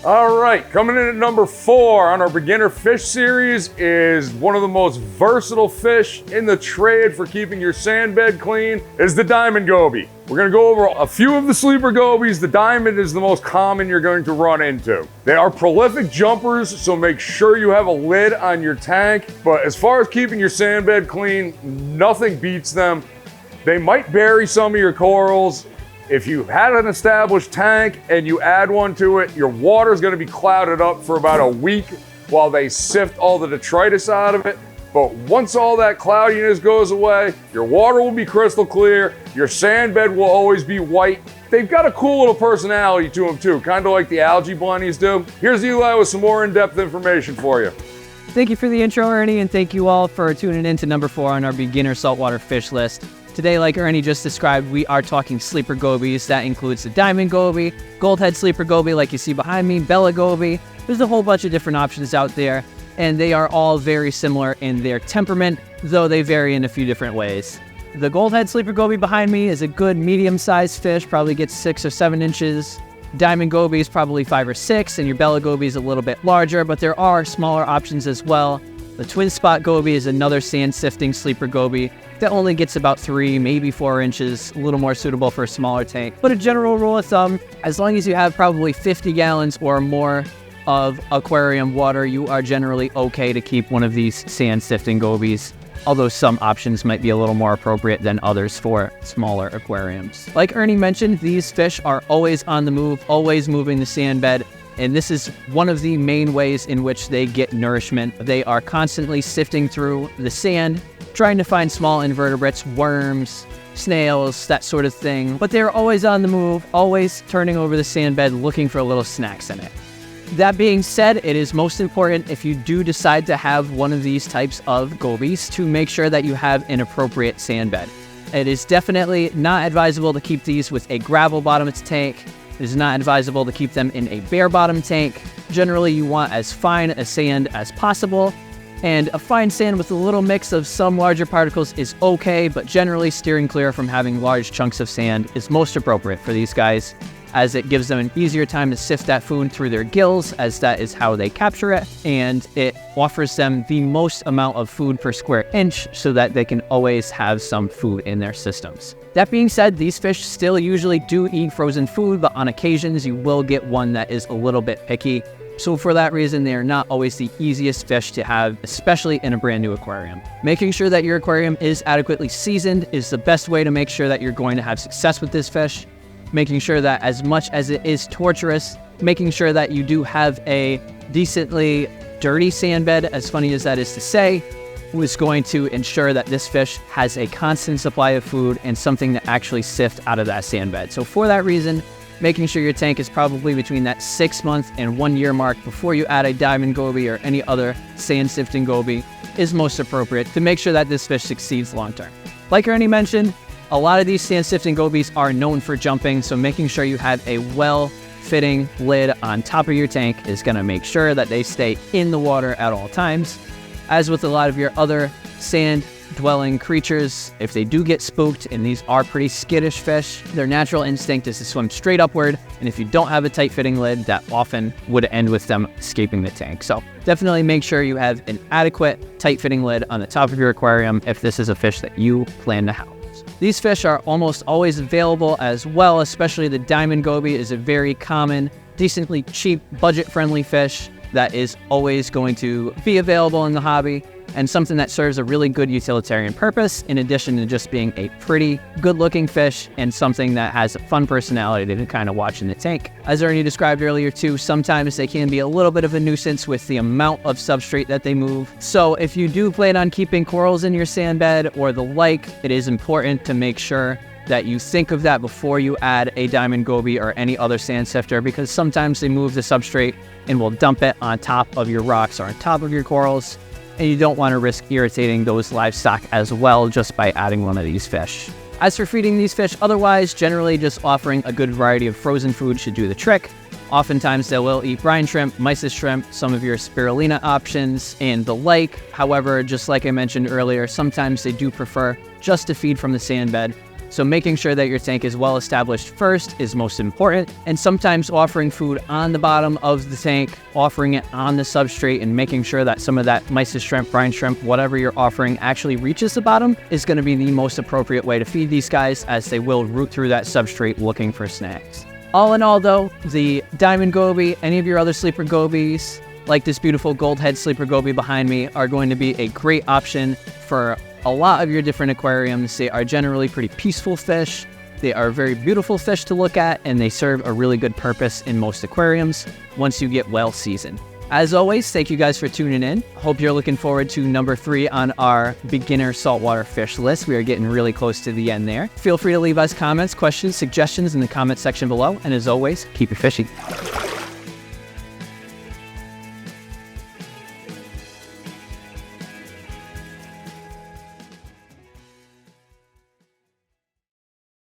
All right, coming in at number 4 on our beginner fish series is one of the most versatile fish in the trade for keeping your sand bed clean is the diamond goby. We're gonna go over a few of the sleeper gobies. The diamond is the most common you're going to run into. They are prolific jumpers, so make sure you have a lid on your tank. But as far as keeping your sand bed clean, nothing beats them. They might bury some of your corals. If you had an established tank and you add one to it, your water is going to be clouded up for about a week while they sift all the detritus out of it. But once all that cloudiness goes away, your water will be crystal clear, your sand bed will always be white. They've got a cool little personality to them too, kind of like the algae blennies do. Here's Eli with some more in-depth information for you. Thank you for the intro, Ernie, and thank you all for tuning in to number 4 on our beginner saltwater fish list. Today, like Ernie just described, we are talking sleeper gobies. That includes the diamond goby, goldhead sleeper goby like you see behind me, bella goby. There's a whole bunch of different options out there, and they are all very similar in their temperament, though they vary in a few different ways. The goldhead sleeper goby behind me is a good medium-sized fish, probably gets 6 or 7 inches. Diamond goby is probably 5 or 6, and your bella goby is a little bit larger, but there are smaller options as well. The twin spot goby is another sand-sifting sleeper goby that only gets about 3, maybe 4 inches, a little more suitable for a smaller tank. But a general rule of thumb, as long as you have probably 50 gallons or more of aquarium water, you are generally okay to keep one of these sand-sifting gobies, although some options might be a little more appropriate than others for smaller aquariums. Like Ernie mentioned, these fish are always on the move, always moving the sand bed, and this is one of the main ways in which they get nourishment. They are constantly sifting through the sand, trying to find small invertebrates, worms, snails, that sort of thing. But they're always on the move, always turning over the sand bed, looking for little snacks in it. That being said, it is most important if you do decide to have one of these types of gobies to make sure that you have an appropriate sand bed. It is definitely not advisable to keep these with a gravel bottomed tank. It is not advisable to keep them in a bare bottom tank. Generally, you want as fine a sand as possible, and a fine sand with a little mix of some larger particles is okay, but generally steering clear from having large chunks of sand is most appropriate for these guys, as it gives them an easier time to sift that food through their gills, as that is how they capture it, and it offers them the most amount of food per square inch so that they can always have some food in their systems. That being said, these fish still usually do eat frozen food, but on occasions you will get one that is a little bit picky. So for that reason, they are not always the easiest fish to have, especially in a brand new aquarium. Making sure that your aquarium is adequately seasoned is the best way to make sure that you're going to have success with this fish. Making sure that as much as it is torturous, making sure that you do have a decently dirty sand bed, as funny as that is to say, is going to ensure that this fish has a constant supply of food and something to actually sift out of that sand bed. So for that reason, making sure your tank is probably between that 6-month and 1-year mark before you add a diamond goby or any other sand sifting goby is most appropriate to make sure that this fish succeeds long term. Like Ernie mentioned, a lot of these sand sifting gobies are known for jumping, so making sure you have a well-fitting lid on top of your tank is going to make sure that they stay in the water at all times. As with a lot of your other sand-dwelling creatures, if they do get spooked, and these are pretty skittish fish, their natural instinct is to swim straight upward, and if you don't have a tight-fitting lid, that often would end with them escaping the tank. So definitely make sure you have an adequate, tight-fitting lid on the top of your aquarium if this is a fish that you plan to house. These fish are almost always available as well, especially the diamond goby is a very common, decently cheap, budget-friendly fish that is always going to be available in the hobby, and something that serves a really good utilitarian purpose in addition to just being a pretty good-looking fish and something that has a fun personality to kind of watch in the tank. As Ernie described earlier too, sometimes they can be a little bit of a nuisance with the amount of substrate that they move. So if you do plan on keeping corals in your sand bed or the like, it is important to make sure that you think of that before you add a diamond goby or any other sand sifter, because sometimes they move the substrate and will dump it on top of your rocks or on top of your corals, and you don't want to risk irritating those livestock as well just by adding one of these fish. As for feeding these fish otherwise, generally just offering a good variety of frozen food should do the trick. Oftentimes they will eat brine shrimp, mysis shrimp, some of your spirulina options, and the like. However, just like I mentioned earlier, sometimes they do prefer just to feed from the sand bed. So making sure that your tank is well established first is most important, and sometimes offering food on the bottom of the tank, offering it on the substrate, and making sure that some of that mysis shrimp, brine shrimp, whatever you're offering actually reaches the bottom is going to be the most appropriate way to feed these guys, as they will root through that substrate looking for snacks. All in all though, the diamond goby, any of your other sleeper gobies, like this beautiful gold head sleeper goby behind me, are going to be a great option for a lot of your different aquariums. They are generally pretty peaceful fish. They are very beautiful fish to look at, and they serve a really good purpose in most aquariums once you get well seasoned. As always, thank you guys for tuning in. Hope you're looking forward to number 3 on our beginner saltwater fish list. We are getting really close to the end there. Feel free to leave us comments, questions, suggestions in the comment section below. And as always, keep it fishy.